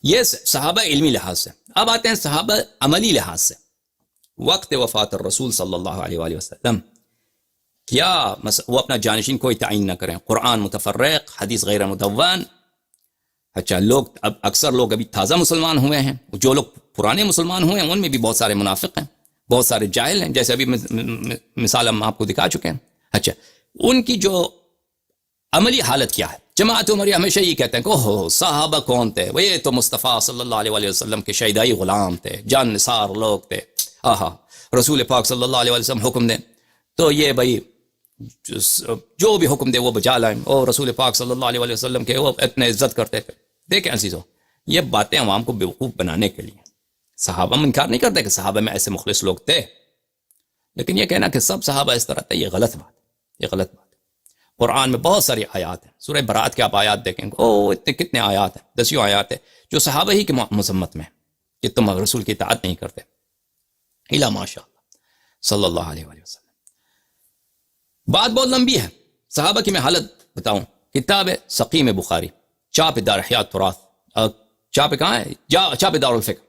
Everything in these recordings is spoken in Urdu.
یہ صحابہ علمی لحاظ سے. اب آتے ہیں صحابہ عملی لحاظ سے. وقت وفات الرسول صلی اللہ علیہ وآلہ وسلم کیا وہ اپنا جانشین کوئی تعین نہ کریں، قرآن متفرق، حدیث غیر مدون. اچھا، لوگ اب اکثر لوگ ابھی تازہ مسلمان ہوئے ہیں، جو لوگ پرانے مسلمان ہوئے ہیں ان میں بھی بہت سارے منافق ہیں، بہت سارے جاہل ہیں، جیسے ابھی مثال ہم آپ کو دکھا چکے ہیں. اچھا، ان کی جو عملی حالت کیا ہے؟ جماعت عمریہ ہمیشہ یہ کہتے ہیں کہ اوہ صحابہ کون تھے، وہ یہ تو مصطفیٰ صلی اللہ علیہ وآلہ وسلم کے شیدائی غلام تھے، جان نثار لوگ تھے. آہا، رسول پاک صلی اللہ علیہ وسلم حکم دیں تو یہ بھائی جو بھی حکم دے وہ بجا لائیں، اور رسول پاک صلی اللہ علیہ وآلہ وسلم کے وہ اتنے عزت کرتے تھے. دیکھیں عزیزو، یہ باتیں عوام کو بیوقوف بنانے کے لیے. صحابہ میں انکار نہیں کرتے کہ صحابہ میں ایسے مخلص لوگ تھے، لیکن یہ کہنا کہ سب صحابہ اس طرح تھے، یہ غلط بات ہے، یہ غلط بات ہے. قرآن میں بہت ساری آیات ہیں، سورہ برات کے آپ آیات دیکھیں گے، اتنے کتنے آیات ہیں، 10 آیات ہیں جو صحابہ ہی کے مذمت میں کہ تم رسول کی اطاعت نہیں کرتے. الا ماشاء اللہ صلی اللہ علیہ وآلہ وسلم. بات بہت لمبی ہے، صحابہ کی میں حالت بتاؤں. کتاب ہے سقیم بخاری، چاپ دار حیات تراث، چاپ کہاں ہے؟ چاپ دار الفکر،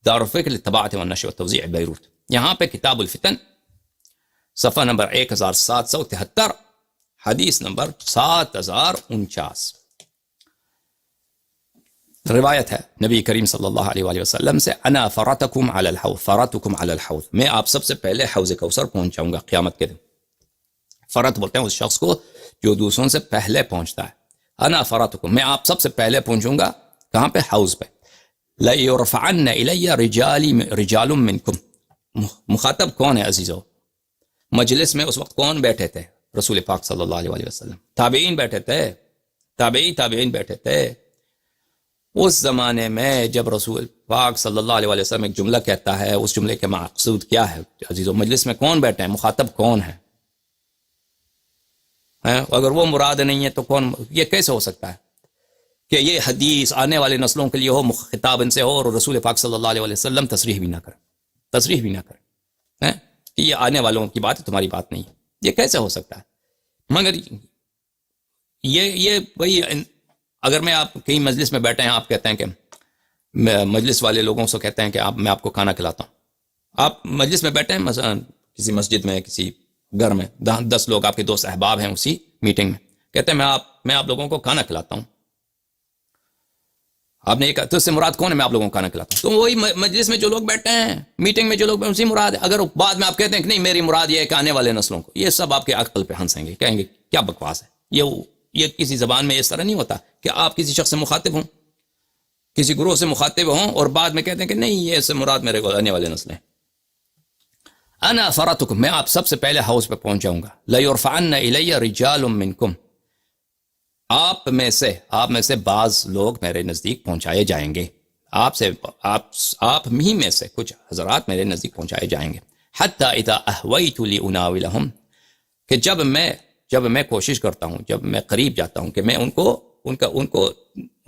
دار الفکر للطباعت والنشر والتوزیع بیروت. یہاں پہ کتاب الفتن، صفحہ نمبر 1773، حدیث نمبر 7049. روایت ہے نبی کریم صلی اللہ علیہ وآلہ وسلم سے، انا فرتکم علی الحوض، فرتکم علی الحوض، میں آپ سب سے پہلے حوض کوثر پہنچاؤں گا قیامت کے دن. فرت بولتے ہیں اس شخص کو جو دوسروں سے پہلے پہنچتا ہے. انا فرتکم، میں آپ سب سے پہلے پہنچوں گا. کہاں پہ؟ حوض پہ. لَيُرْفَعَنَّ إِلَيَّ رِجَالٌ مِّنْكُمْ. مخاطب کون ہے عزیزو؟ مجلس میں اس وقت کون بیٹھے تھے؟ رسول پاک صلی اللہ علیہ وآلہ وسلم. تابعین بیٹھے تھے، تابعین بیٹھے تھے. اس زمانے میں جب رسول پاک صلی اللہ علیہ وآلہ وسلم ایک جملہ کہتا ہے، اس جملے کے مقصود کیا ہے عزیزو؟ مجلس میں کون بیٹھے ہیں؟ مخاطب کون ہے؟ اگر وہ مراد نہیں ہے تو کون؟ یہ کیسے ہو سکتا ہے کہ یہ حدیث آنے والے نسلوں کے لیے ہو، خطاب ان سے ہو، اور رسول پاک صلی اللہ علیہ وآلہ وسلم تصریح بھی نہ کریں کہ یہ آنے والوں کی بات ہے، تمہاری بات نہیں ہے؟ یہ کیسے ہو سکتا ہے؟ مگر یہ وہی، اگر میں آپ کہیں مجلس میں بیٹھے ہیں، آپ کہتے ہیں کہ مجلس والے لوگوں سے کہتے ہیں کہ میں آپ کو کھانا کھلاتا ہوں. آپ مجلس میں بیٹھے ہیں، مثلا کسی مسجد میں، کسی گھر میں، 10 لوگ آپ کے دوست احباب ہیں اسی میٹنگ میں، کہتے ہیں میں آپ لوگوں کو کھانا کھلاتا ہوں. آپ نے یہ کہا تو اس سے مراد کون ہے؟ میں آپ لوگوں کو کھانا کھلاتا ہوں. تو وہی مجلس میں جو لوگ بیٹھے ہیں، میٹنگ میں جو لوگ بیٹھے ہیں، اسی مراد ہے. اگر بعد میں آپ کہتے ہیں کہ نہیں میری مراد یہ ہے کہ آنے والے نسلوں کو، یہ سب آپ کے عقل پہ ہنسیں گے، کہیں گے کیا بکواس ہے. یہ کسی زبان میں اس طرح نہیں ہوتا کہ آپ کسی شخص سے مخاطب ہوں، کسی گروہ سے مخاطب ہوں، اور بعد میں کہتے ہیں کہ نہیں یہ اس سے مراد میرے کو آنے والے نسلیں. انا فرتکم، میں آپ سب سے پہلے حوض پہ پہنچ جاؤں گا. لیرفعن الی رجال منکم، آپ میں سے بعض لوگ میرے نزدیک پہنچائے جائیں گے. آپ ہی میں سے کچھ حضرات میرے نزدیک پہنچائے جائیں گے. حتی اذا اہویت لاناولہم، کہ جب میں کوشش کرتا ہوں، جب میں قریب جاتا ہوں کہ میں ان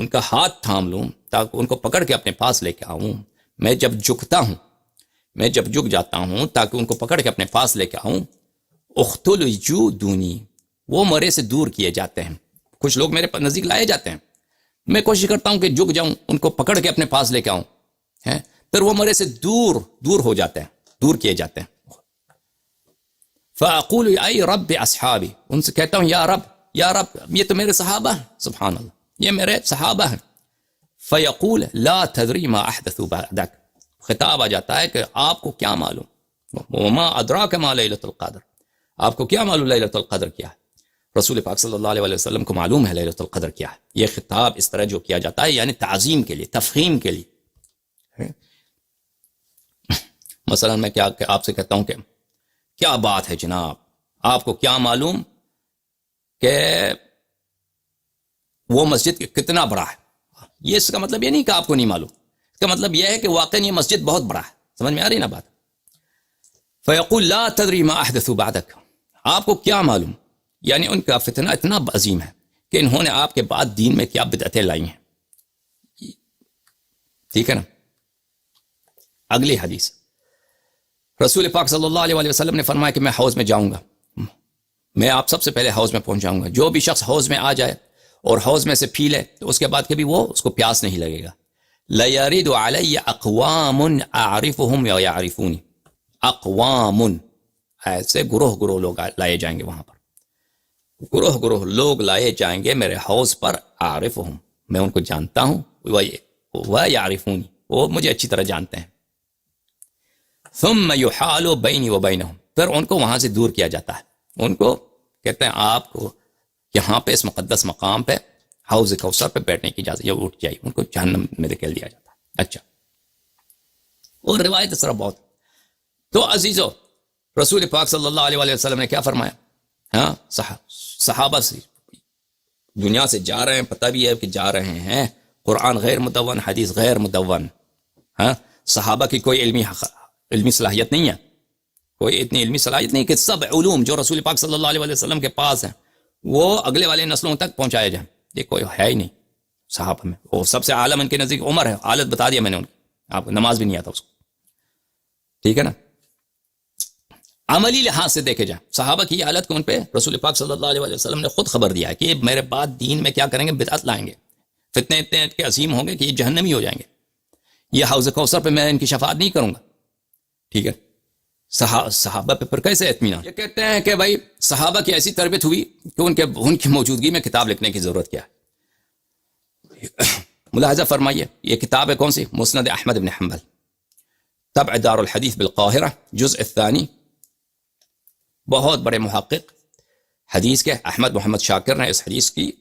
کا ہاتھ تھام لوں، تاکہ ان کو پکڑ کے اپنے پاس لے کے آؤں. میں جب جھک جاتا ہوں تاکہ ان کو پکڑ کے اپنے پاس لے کے آؤں. اختلجوا دونی، وہ میرے سے دور کیے جاتے ہیں. کچھ لوگ میرے نزدیک لائے جاتے ہیں، میں کوشش کرتا ہوں کہ جھک جاؤں، ان کو پکڑ کے اپنے پاس لے کے آؤں، پھر وہ میرے سے دور ہو جاتے ہیں، دور کیے جاتے ہیں. فاقول ای رب اصحابی، ان سے کہتا ہوں یا رب یہ تو میرے صحابہ ہیں، سبحان اللہ، یہ میرے صحابہ ہیں. فیقول لا تدری ما احدثوا بعدک، خطاب آ جاتا ہے کہ آپ کو کیا معلوم، وما ادراک ما لیلۃ القدر، آپ کو کیا معلوم لیلۃ القدر کیا ہے. رسول پاک صلی اللہ علیہ وسلم کو معلوم ہے لیلۃ القدر کیا ہے. یہ خطاب اس طرح جو کیا جاتا ہے یعنی تعظیم کے لیے، تفخیم کے لیے. مثلا میں کیا آپ سے کہتا ہوں کہ کیا بات ہے جناب، آپ کو کیا معلوم کہ وہ مسجد کتنا بڑا ہے. یہ اس کا مطلب یہ نہیں کہ آپ کو نہیں معلوم، اس کا مطلب یہ ہے کہ واقعی یہ مسجد بہت بڑا ہے. سمجھ میں آ رہی نا بات؟ فیقول لا تدری ما احدثوا بعدک، آپ کو کیا معلوم، یعنی ان کا فتنہ اتنا عظیم ہے کہ انہوں نے آپ کے بعد دین میں کیا بدعتیں لائی ہیں. ٹھیک ہے نا؟ اگلی حدیث، رسول پاک صلی اللہ علیہ وسلم نے فرمایا کہ میں حوض میں جاؤں گا، میں آپ سب سے پہلے حوض میں پہنچ جاؤں گا. جو بھی شخص حوض میں آ جائے اور حوض میں سے پی لے تو اس کے بعد کبھی وہ اس کو پیاس نہیں لگے گا. لَيَرِدُ عَلَيَّ أَقْوَامٌ أَعْرِفُهُمْ وَيَعْرِفُونِ، اقوام ایسے گروہ گروہ لوگ لائے جائیں گے، وہاں پر گروہ گروہ لوگ لائے جائیں گے میرے حوض پر، اعرفہم میں ان کو جانتا ہوں، وَيَعْرِفُونِ وہ مجھے اچھی طرح جانتے ہیں، ثم يحال بینی وبینہم پھر ان کو وہاں سے دور کیا جاتا ہے، ان کو کہتے ہیں آپ کو یہاں پہ اس مقدس مقام پہ حوض کوثر پہ بیٹھنے کی اجازت، یہ اٹھ جائے، ان کو جہنم میں دھکیل دیا جاتا ہے۔ اچھا، اور روایت اس طرح بہت۔ تو عزیزو، رسول پاک صلی اللہ علیہ وسلم نے کیا فرمایا؟ ہاں، صحابہ سے دنیا سے جا رہے ہیں، پتہ بھی ہے کہ جا رہے ہیں، قرآن غیر مدون، حدیث غیر مدون، ہاں، صحابہ کی کوئی علمی صلاحیت نہیں ہے، کوئی اتنی علمی صلاحیت نہیں کہ سب علوم جو رسول پاک صلی اللہ علیہ وسلم کے پاس ہیں وہ اگلے والے نسلوں تک پہنچایا جائیں، یہ کوئی ہے ہی نہیں صحابہ میں۔ وہ سب سے عالم ان کے نزدیک عمر ہے، حالت بتا دیا میں نے ان کی، آپ کو نماز بھی نہیں آتا اس کو، ٹھیک ہے نا۔ عملی لحاظ سے دیکھے جائیں صحابہ کی حالت کو ان پہ رسول پاک صلی اللہ علیہ وسلم نے خود خبر دیا ہے کہ میرے بعد دین میں کیا کریں گے، بدعت لائیں گے، فتنے اتنے کے عظیم ہوں گے کہ یہ جہنمی ہو جائیں گے، یہ حوض کوثر پہ میں ان کی شفاعت نہیں کروں گا، ٹھیک ہے۔ صحابہ پہ پھر کیسے اطمینان؟ یہ کہتے ہیں کہ بھائی صحابہ کی ایسی تربیت ہوئی کہ ان کی موجودگی میں کتاب لکھنے کی ضرورت کیا ہے۔ ملاحظہ فرمائیے، یہ کتاب ہے کون سی؟ مسند احمد بن حنبل، طبع دار الحدیث بالقاہرہ، جزء الثانی، بہت بڑے محقق حدیث کے احمد محمد شاکر نے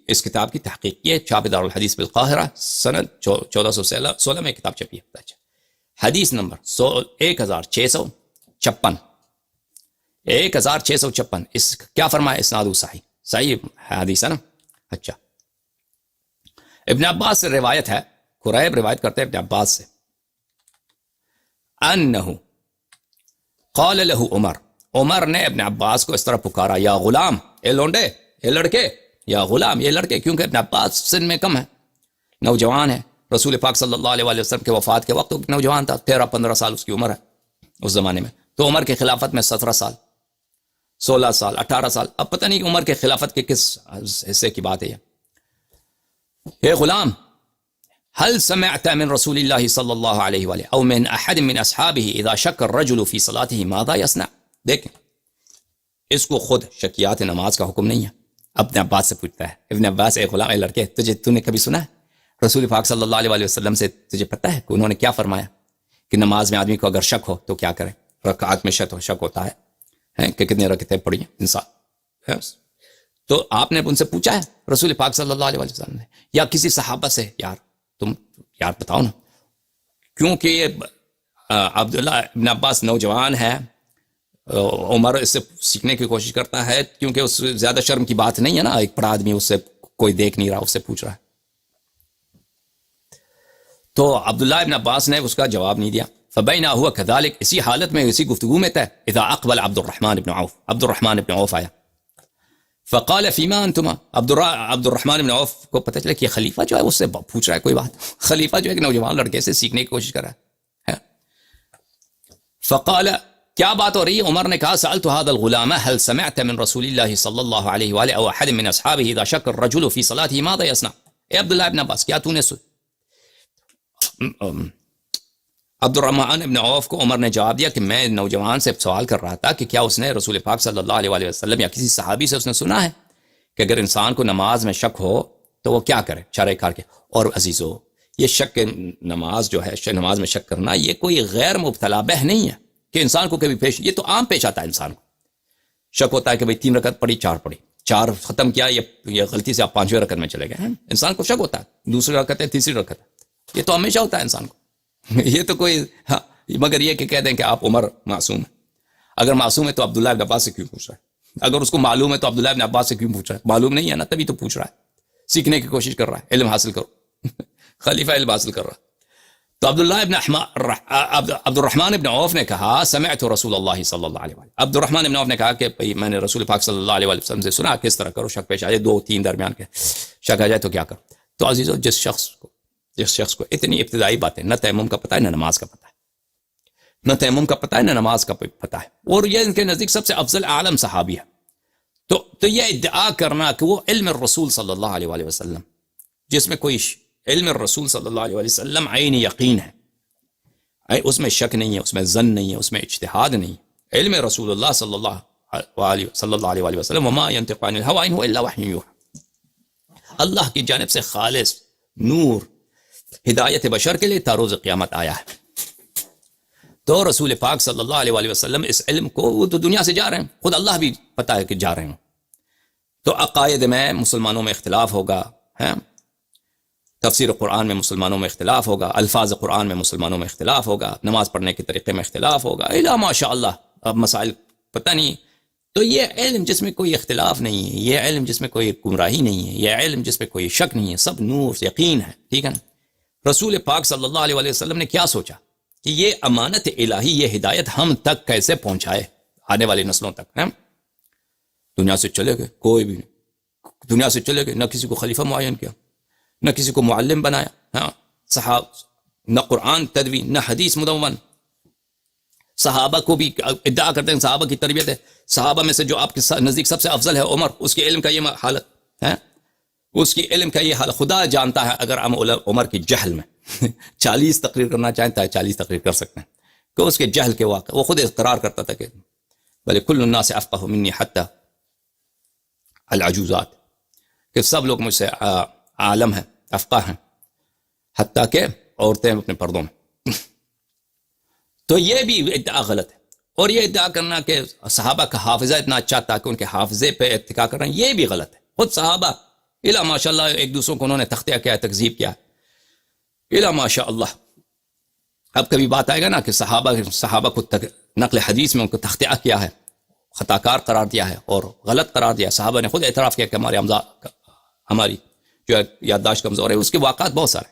اس کتاب کی تحقیق کی ہے، چھاپ دار الحدیث بالقاہرہ، سند 1416 میں کتاب چھپی ہے۔ حدیث نمبر 1656 اس کیا فرمایا؟ اسناد صحیح حدیث ہے نا۔ اچھا، ابن عباس سے روایت ہے، قریب روایت کرتے ہیں ابن عباس سے، انہو قال له عمر نے ابن عباس کو اس طرح پکارا، یا غلام، اے لونڈے، اے لڑکے، یا غلام، یہ لڑکے، کیونکہ ابن عباس سن میں کم ہے، نوجوان ہے، رسول پاک صلی اللہ علیہ وسلم کے وفات کے وقت نوجوان تھا، 13-15 سال اس کی عمر ہے اس زمانے میں، تو عمر کے خلافت میں 17 سال، 16 سال، 18 سال، اب پتہ نہیں عمر کے خلافت کے کس حصے کی بات ہے یہ۔ اے غلام، هل سمعت من رسول اللہ صلی اللہ علیہ وآلہ او من احد من اصحابہ اذا شک الرجل فی صلاته ماذا یصنع؟ دیکھیں، اس کو خود شکیات نماز کا حکم نہیں ہے، ابن عباس سے پوچھتا ہے، ابن عباس، اے غلام، اے لڑکے، تو نے کبھی سنا ہے رسول پاک صلی اللہ علیہ وسلم سے تجھے پتہ ہے کہ انہوں نے کیا فرمایا کہ نماز میں آدمی کو اگر شک ہو تو کیا کرے؟ رکعات میں شک ہوتا ہے کہ کتنے رکعتیں پڑھی ہیں انسان، تو آپ نے ان سے پوچھا ہے رسول پاک صلی اللہ علیہ وسلم نے، یا کسی صحابہ سے، یار تم یار بتاؤ نا، کیونکہ یہ عبداللہ ابن عباس نوجوان ہے، عمر اس سے سیکھنے کی کوشش کرتا ہے، کیونکہ اس سے زیادہ شرم کی بات نہیں ہے نا، ایک بڑا آدمی اس سے کوئی دیکھ نہیں رہا، اس سے پوچھ رہا ہے، تو عبداللہ ابن عباس نے اس کا جواب نہیں دیا۔ فبینا ہوا کذالک، اسی حالت میں، اسی گفتگو میں تھے، اذا اقبل عبد الرحمن ابن عوف آیا، فقال فیما انتما، عبد الرحمن ابن عوف کو پتہ چلا کہ یہ خلیفہ جو ہے اس سے پوچھ رہا ہے کوئی بات، خلیفہ جو ہے کہ نوجوان لڑکے سے سیکھنے کی کوشش کر رہا ہے۔ فقال، کیا بات ہو رہی ہے؟ عمر نے کہا، سألت هذا الغلام هل سمعت من رسول اللہ صلی اللہ علیہ وآلہ او احد من اصحابہ اذا شک الرجل فی صلاته ماذا یصنع؟ اے عبداللہ ابن عباس، کیا تو نے عبد الرحمن ابن عوف کو عمر نے جواب دیا کہ میں نوجوان سے سوال کر رہا تھا کہ کیا اس نے رسول پاک صلی اللہ علیہ وسلم یا کسی صحابی سے اس نے سنا ہے کہ اگر انسان کو نماز میں شک ہو تو وہ کیا کرے، شرع کار کے۔ اور عزیزو، یہ شک نماز جو ہے، نماز میں شک کرنا، یہ کوئی غیر مبتلا بہ نہیں ہے کہ انسان کو کبھی پیش، یہ تو عام پیش آتا ہے، انسان کو شک ہوتا ہے کہ بھئی 3 رکعت پڑھی، 4 پڑھی، 4 ختم کیا، یہ غلطی سے آپ 5ویں رکعت میں چلے گئے، انسان کو شک ہوتا ہے، دوسری رکعت ہے، تیسری رکعت ہے، یہ تو ہمیشہ ہوتا ہے انسان کو، یہ تو کوئی مگر یہ کہ کہہ دیں کہ آپ عمر معصوم ہے، اگر معصوم ہے تو عبداللہ ابن عباس سے کیوں پوچھ رہا ہے؟ اگر اس کو معلوم ہے تو عبداللہ ابن عباس سے کیوں پوچھ رہا ہے؟ معلوم نہیں ہے نا، تبھی تو پوچھ رہا ہے، سیکھنے کی کوشش کر رہا ہے، علم حاصل کرو، خلیفہ علم حاصل کر رہا ہے۔ تو عبد الرحمن ابن عوف نے کہا، سمعت رسول اللہ صلی اللہ علیہ وسلم، عبد الرحمن ابن عوف نے کہا کہ میں نے رسول پاک صلی اللہ علیہ وسلم سے سنا، کس طرح کرو، شک پیش آ جائے، 2-3 درمیان کے شک آ جائے تو کیا کرو؟ تو عزیزو، جس شخص کو اتنی ابتدائی باتیں، نہ تیمم کا پتہ ہے، نہ نماز کا پتہ ہے، نہ تیمم کا پتہ ہے، نہ نماز کا پتہ ہے، اور یہ ان کے نزدیک سب سے افضل عالم صحابی ہے، تو یہ ادعا کرنا کہ وہ علم الرسول صلی اللہ علیہ وسلم جس میں کوئی علم رسول صلی اللہ علیہ وسلم عین یقین ہے، اس میں شک نہیں ہے، اس میں ظن نہیں ہے، اس میں اجتہاد نہیں ہے۔ علم رسول اللہ صلی اللہ علیہ وسلم وما ينطق عن الهوى ان هو الا وحی یوحى، اللہ کی جانب سے خالص نور ہدایت بشر کے لیے تا روز قیامت آیا ہے۔ تو رسول پاک صلی اللہ علیہ وسلم اس علم کو، وہ تو دنیا سے جا رہے ہیں، خود اللہ بھی پتہ ہے کہ جا رہے ہیں، تو عقائد میں مسلمانوں میں اختلاف ہوگا، تفسیر قرآن میں مسلمانوں میں اختلاف ہوگا، الفاظ قرآن میں مسلمانوں میں اختلاف ہوگا، نماز پڑھنے کے طریقے میں اختلاف ہوگا، الا ماشاء اللہ اب مسائل پتہ نہیں۔ تو یہ علم جس میں کوئی اختلاف نہیں ہے، یہ علم جس میں کوئی گمراہی نہیں ہے، یہ علم جس میں کوئی شک نہیں ہے، سب نور یقین ہے، ٹھیک ہے نا۔ رسول پاک صلی اللہ علیہ وسلم نے کیا سوچا کہ یہ امانت الہی، یہ ہدایت ہم تک کیسے پہنچائے، آنے والی نسلوں تک، دنیا سے چلے گئے، کوئی بھی نہیں، دنیا سے چلے گئے، نہ کسی کو خلیفہ معین کیا، نہ کسی کو معلم بنایا، نہ قرآن تدوین، نہ حدیث مدون۔ صحابہ کو بھی ادعا کرتے ہیں صحابہ کی تربیت ہے، صحابہ میں سے جو آپ کے نزدیک سب سے افضل ہے عمر، اس کے علم کا یہ حالت ہے، اس کی علم کا یہ حال خدا جانتا ہے۔ اگر ہم عمر کی جہل میں 40 تقریر کرنا چاہتا ہے 40 تقریر کر سکتے ہیں، کہ اس کے جہل کے واقع وہ خود اقرار کرتا تھا کہ بلے کل الناس افقہ منی حتی العجوزات، کہ سب لوگ مجھ سے عالم ہیں، افقہ ہیں، حتیٰ کہ عورتیں اپنے پردوں میں۔ تو یہ بھی ادعا غلط ہے، اور یہ ادعا کرنا کہ صحابہ کا حافظہ اتنا اچھا تھا کہ ان کے حافظے پہ اتکا کر رہے ہیں، یہ بھی غلط ہے۔ خود صحابہ الا ماشاء اللہ ایک دوسروں کو انہوں نے تختیہ کیا ہے، تکذیب کیا ہے، الا ماشاء اللہ۔ اب کبھی بات آئے گا نا کہ صحابہ کو نقل حدیث میں ان کو تختیہ کیا ہے، خطا کار قرار دیا ہے اور غلط قرار دیا، صحابہ نے خود اعتراف کیا کہ ہماری جو یادداشت کمزور ہے، اس کے واقعات بہت سارے۔